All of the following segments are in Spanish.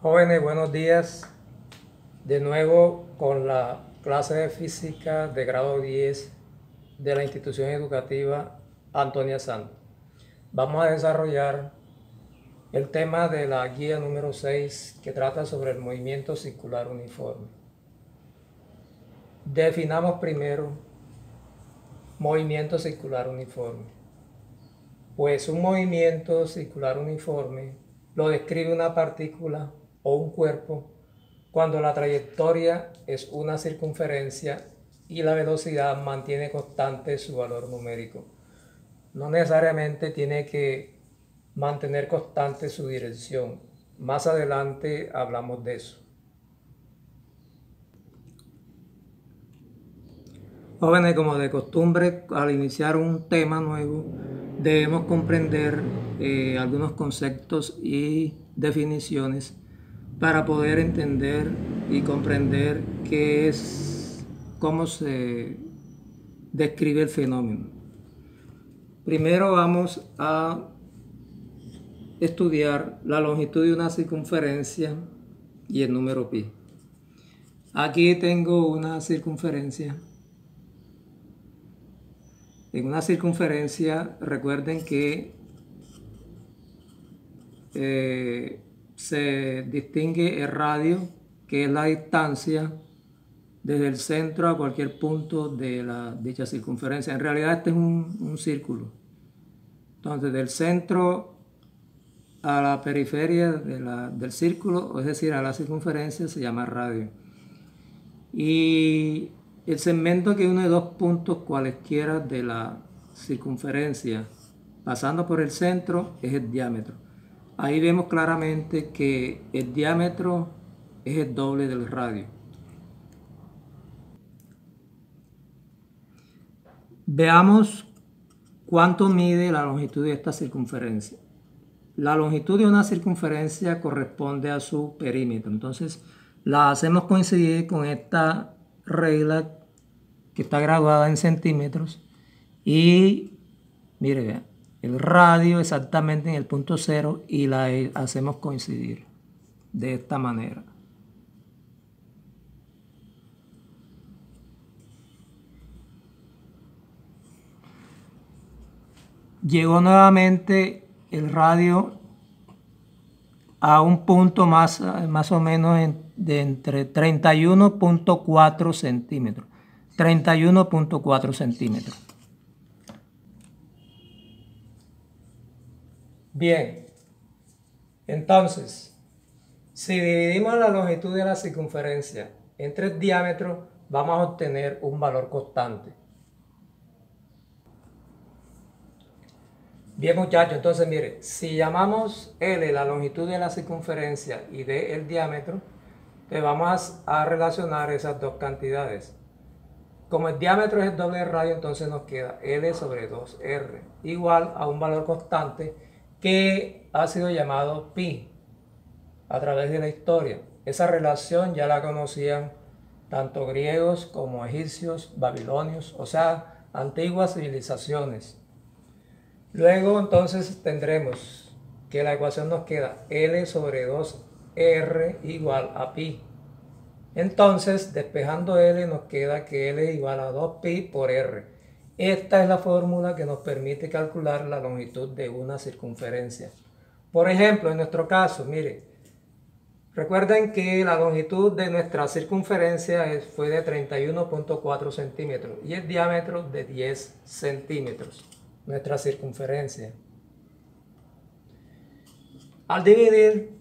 Jóvenes, buenos días. De nuevo con la clase de física de grado 10 de la institución educativa Antonia Santos. Vamos a desarrollar el tema de la guía número 6 que trata sobre el movimiento circular uniforme. Definamos primero movimiento circular uniforme. Pues un movimiento circular uniforme lo describe una partícula o un cuerpo cuando la trayectoria es una circunferencia y la velocidad mantiene constante su valor numérico. No necesariamente tiene que mantener constante su dirección. Más adelante hablamos de eso. Jóvenes, como de costumbre, al iniciar un tema nuevo, debemos comprender algunos conceptos y definiciones para poder entender y comprender qué es, cómo se describe el fenómeno. Primero vamos a estudiar la longitud de una circunferencia y el número pi. Aquí tengo una circunferencia. En una circunferencia, recuerden que se distingue el radio, que es la distancia desde el centro a cualquier punto de dicha circunferencia. En realidad este es un círculo. Entonces, del centro a la periferia del círculo, es decir, a la circunferencia, se llama radio. Y el segmento que une dos puntos cualesquiera de la circunferencia, pasando por el centro, es el diámetro. Ahí vemos claramente que el diámetro es el doble del radio. Veamos cuánto mide la longitud de esta circunferencia. La longitud de una circunferencia corresponde a su perímetro. Entonces, la hacemos coincidir con esta regla que está graduada en centímetros. Y, mire, vean, el radio exactamente en el punto cero y la hacemos coincidir de esta manera. Llegó nuevamente el radio a un punto más o menos de entre 31.4 centímetros. 31.4 centímetros. Bien, entonces, si dividimos la longitud de la circunferencia entre el diámetro, vamos a obtener un valor constante. Bien, muchachos, entonces mire, si llamamos L la longitud de la circunferencia y D el diámetro, pues vamos a relacionar esas dos cantidades. Como el diámetro es el doble del radio, entonces nos queda L sobre 2R, igual a un valor constante que ha sido llamado pi a través de la historia. Esa relación ya la conocían tanto griegos como egipcios, babilonios, o sea, antiguas civilizaciones. Luego entonces tendremos que la ecuación nos queda L sobre 2R igual a pi. Entonces, despejando L nos queda que L es igual a 2pi por R. Esta es la fórmula que nos permite calcular la longitud de una circunferencia. Por ejemplo, en nuestro caso, mire, recuerden que la longitud de nuestra circunferencia fue de 31.4 centímetros y el diámetro de 10 centímetros. Nuestra circunferencia. Al dividir,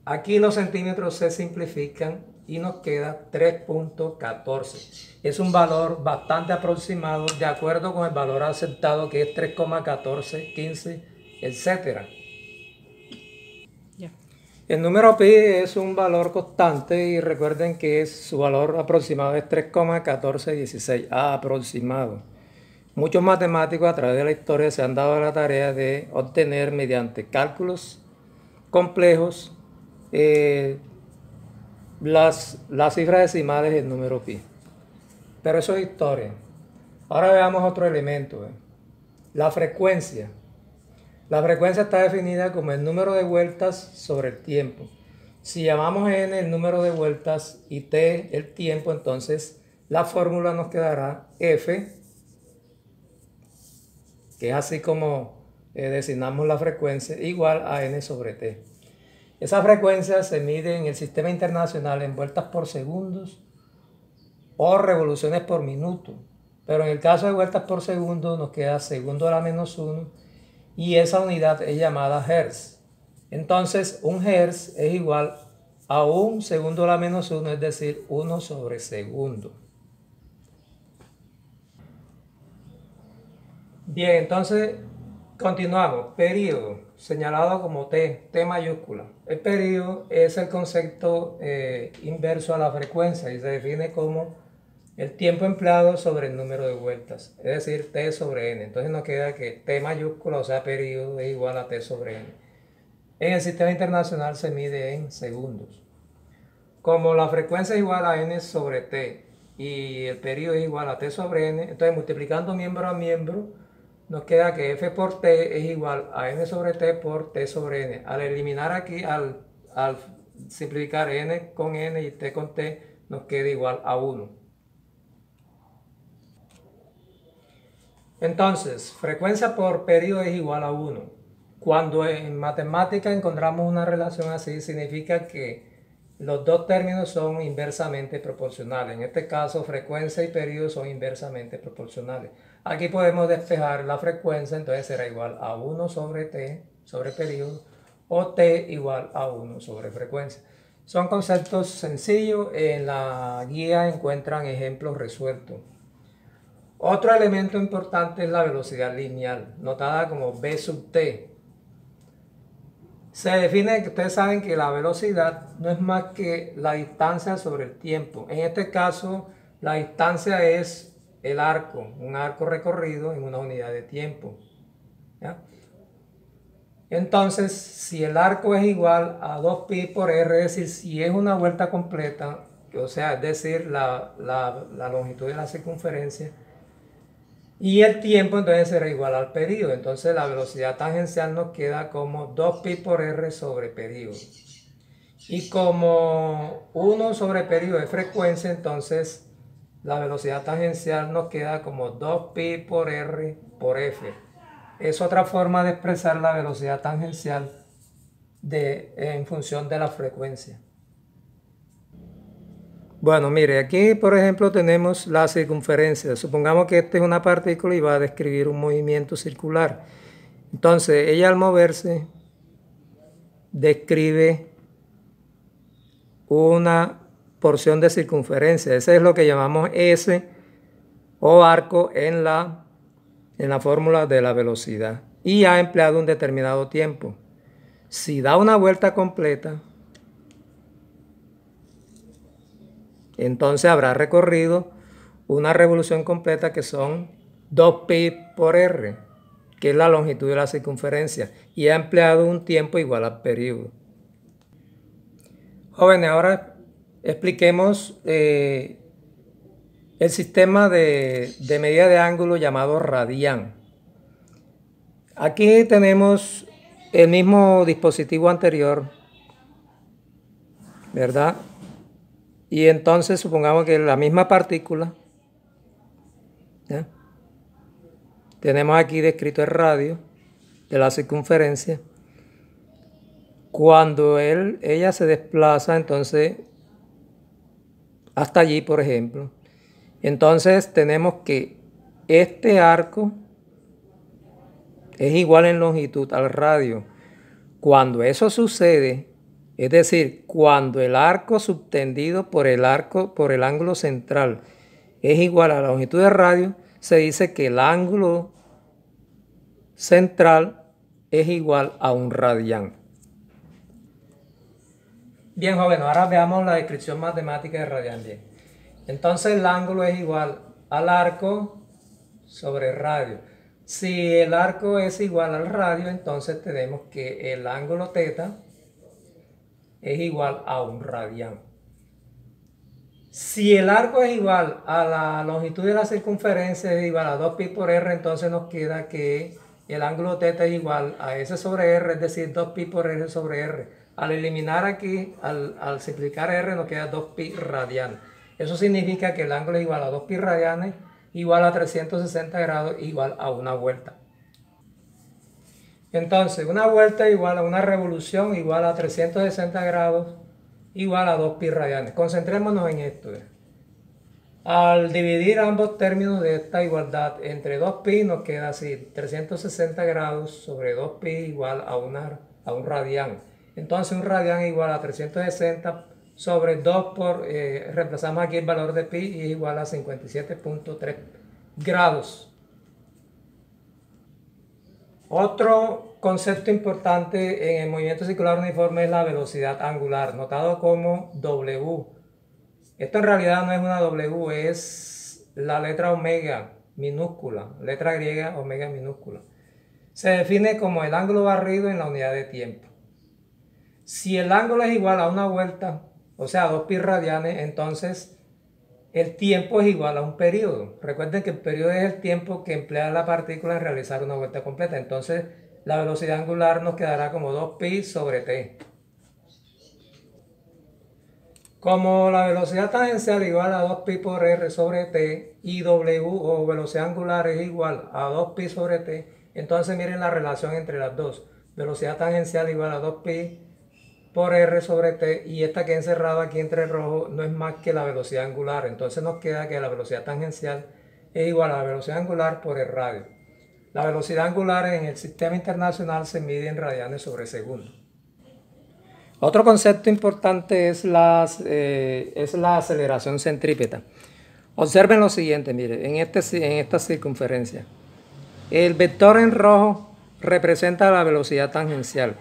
aquí los centímetros se simplifican y nos queda 3.14. Es un valor bastante aproximado de acuerdo con el valor aceptado que es 3,14, 15, etc. El número pi es un valor constante y recuerden que su valor aproximado es 3,1416, aproximado. Muchos matemáticos a través de la historia se han dado la tarea de obtener mediante cálculos complejos las cifras decimales del número pi. Pero eso es historia. Ahora veamos otro elemento. La frecuencia. La frecuencia está definida como el número de vueltas sobre el tiempo. Si llamamos n el número de vueltas y t el tiempo, entonces la fórmula nos quedará f, que es así como designamos la frecuencia, igual a n sobre t. Esa frecuencia se mide en el sistema internacional en vueltas por segundos o revoluciones por minuto. Pero en el caso de vueltas por segundo nos queda segundo a la menos 1 y esa unidad es llamada hertz. Entonces un hertz es igual a un segundo a la menos 1, es decir, 1 sobre segundo. Bien, entonces continuamos. Período, señalado como T mayúscula. El período es el concepto inverso a la frecuencia y se define como el tiempo empleado sobre el número de vueltas, es decir, T sobre N. Entonces nos queda que T mayúscula, o sea, período, es igual a T sobre N. En el sistema internacional se mide en segundos. Como la frecuencia es igual a N sobre T y el período es igual a T sobre N, entonces multiplicando miembro a miembro, nos queda que F por T es igual a N sobre T por T sobre N. Al eliminar aquí, al simplificar N con N y T con T, nos queda igual a 1. Entonces, frecuencia por periodo es igual a 1. Cuando en matemática encontramos una relación así, significa que los dos términos son inversamente proporcionales. En este caso, frecuencia y periodo son inversamente proporcionales. Aquí podemos despejar la frecuencia, entonces será igual a 1 sobre t sobre periodo o t igual a 1 sobre frecuencia. Son conceptos sencillos, en la guía encuentran ejemplos resueltos. Otro elemento importante es la velocidad lineal, notada como v sub t. Se define, que ustedes saben que la velocidad no es más que la distancia sobre el tiempo. En este caso, la distancia es el arco, un arco recorrido en una unidad de tiempo. ¿Ya? Entonces, si el arco es igual a 2pi por r, es decir, si es una vuelta completa, o sea, es decir, la longitud de la circunferencia, y el tiempo entonces será igual al período. Entonces la velocidad tangencial nos queda como 2pi por r sobre período. Y como 1 sobre período es frecuencia, entonces la velocidad tangencial nos queda como 2pi por r por f. Es otra forma de expresar la velocidad tangencial en función de la frecuencia. Bueno, mire, aquí por ejemplo tenemos la circunferencia. Supongamos que esta es una partícula y va a describir un movimiento circular. Entonces, ella al moverse describe una porción de circunferencia. Ese es lo que llamamos S o arco en la fórmula de la velocidad. Y ha empleado un determinado tiempo. Si da una vuelta completa, entonces habrá recorrido una revolución completa que son 2pi por r, que es la longitud de la circunferencia, y ha empleado un tiempo igual al período. Jóvenes, ahora expliquemos el sistema de medida de ángulo llamado radián. Aquí tenemos el mismo dispositivo anterior, ¿verdad? Y entonces supongamos que la misma partícula, ¿ya? Tenemos aquí descrito el radio de la circunferencia. Cuando ella se desplaza, entonces, hasta allí, por ejemplo, entonces tenemos que este arco es igual en longitud al radio. Cuando eso sucede, es decir, cuando el arco subtendido por el ángulo central es igual a la longitud del radio, se dice que el ángulo central es igual a un radián. Bien, jóvenes, ahora veamos la descripción matemática de radián. Bien. Entonces el ángulo es igual al arco sobre el radio. Si el arco es igual al radio, entonces tenemos que el ángulo θ es igual a un radián. Si el arco es igual a la longitud de la circunferencia es igual a 2pi por r, entonces nos queda que el ángulo θ es igual a S sobre R, es decir, 2pi por R sobre R. Al eliminar aquí, al simplificar r, nos queda 2pi radianes. Eso significa que el ángulo es igual a 2pi radianes, igual a 360 grados, igual a una vuelta. Entonces, una vuelta igual a una revolución, igual a 360 grados, igual a 2pi radianes. Concentrémonos en esto. Al dividir ambos términos de esta igualdad entre 2pi, nos queda así: 360 grados sobre 2pi igual a un radián. Entonces, un radián igual a 360 sobre 2 reemplazamos aquí el valor de pi y es igual a 57.3 grados. Otro concepto importante en el movimiento circular uniforme es la velocidad angular, notado como W. Esto en realidad no es una W, es la letra omega minúscula, letra griega omega minúscula. Se define como el ángulo barrido en la unidad de tiempo. Si el ángulo es igual a una vuelta, o sea, 2pi radianes, entonces el tiempo es igual a un periodo. Recuerden que el periodo es el tiempo que emplea la partícula en realizar una vuelta completa. Entonces, la velocidad angular nos quedará como 2pi sobre t. Como la velocidad tangencial es igual a 2pi por r sobre t y w o velocidad angular es igual a 2pi sobre t, entonces miren la relación entre las dos. Velocidad tangencial igual a 2pi por r sobre t, y esta que he encerrado aquí entre rojo no es más que la velocidad angular. Entonces nos queda que la velocidad tangencial es igual a la velocidad angular por el radio. La velocidad angular en el sistema internacional se mide en radianes sobre segundo. Otro concepto importante es la aceleración centrípeta. Observen lo siguiente, miren, en esta circunferencia. El vector en rojo representa la velocidad tangencial.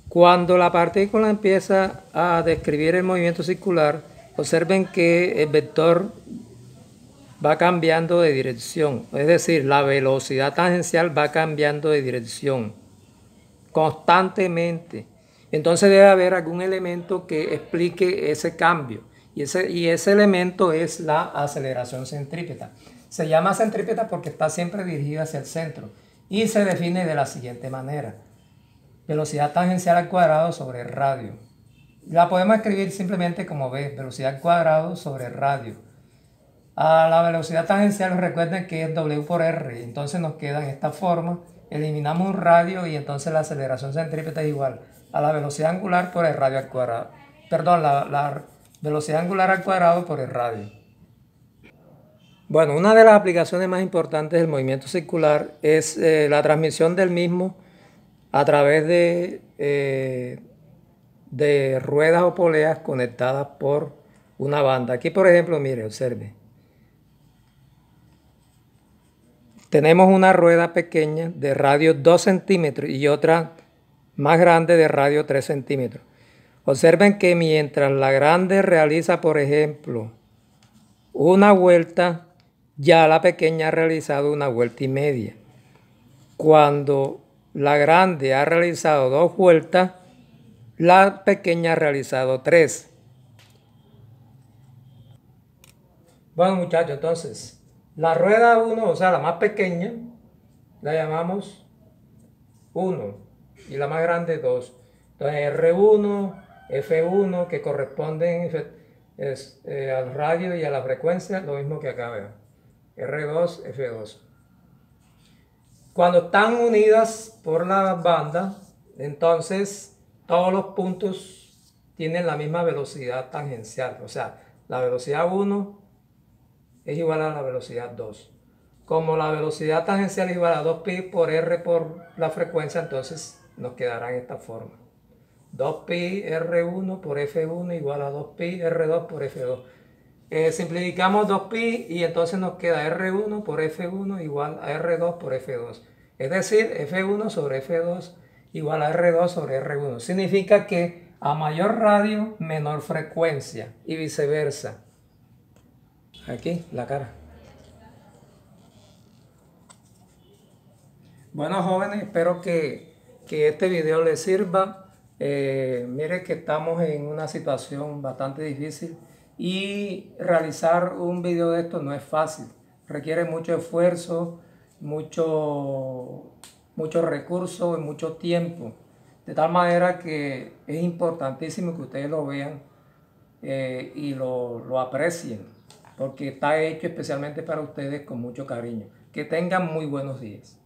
Cuando la partícula empieza a describir el movimiento circular, observen que el vector va cambiando de dirección, es decir, la velocidad tangencial va cambiando de dirección constantemente. Entonces debe haber algún elemento que explique ese cambio, y ese elemento es la aceleración centrípeta. Se llama centrípeta porque está siempre dirigida hacia el centro y se define de la siguiente manera: velocidad tangencial al cuadrado sobre radio. La podemos escribir simplemente como v, velocidad al cuadrado sobre radio. A la velocidad tangencial, recuerden que es w por r, entonces nos queda en esta forma. Eliminamos un radio y entonces la aceleración centrípeta es igual a la velocidad angular por el radio al cuadrado. Perdón, la velocidad angular al cuadrado por el radio. Bueno, una de las aplicaciones más importantes del movimiento circular es la transmisión del mismo a través de ruedas o poleas conectadas por una banda. Aquí, por ejemplo, mire, observe. Tenemos una rueda pequeña de radio 2 centímetros y otra más grande de radio 3 centímetros. Observen que mientras la grande realiza, por ejemplo, una vuelta, ya la pequeña ha realizado una vuelta y media. Cuando la grande ha realizado 2 vueltas, la pequeña ha realizado 3. Bueno, muchachos, entonces, la rueda 1, o sea, la más pequeña, la llamamos 1 y la más grande 2. Entonces, R1, F1, que corresponden al radio y a la frecuencia, lo mismo que acá, vean. R2, F2. Cuando están unidas por la banda, entonces todos los puntos tienen la misma velocidad tangencial. O sea, la velocidad 1 es igual a la velocidad 2. Como la velocidad tangencial es igual a 2pi por r por la frecuencia, entonces nos quedará en esta forma. 2pi r1 por f1 igual a 2pi r2 por f2. Simplificamos 2pi y entonces nos queda r1 por f1 igual a r2 por f2. Es decir, f1 sobre f2 igual a r2 sobre r1. Significa que a mayor radio, menor frecuencia y viceversa. Aquí, la cara. Bueno, jóvenes, espero que este video les sirva. Mire que estamos en una situación bastante difícil y realizar un video de esto no es fácil. Requiere mucho esfuerzo, mucho recurso y mucho tiempo. De tal manera que es importantísimo que ustedes lo vean y lo aprecien, porque está hecho especialmente para ustedes con mucho cariño. Que tengan muy buenos días.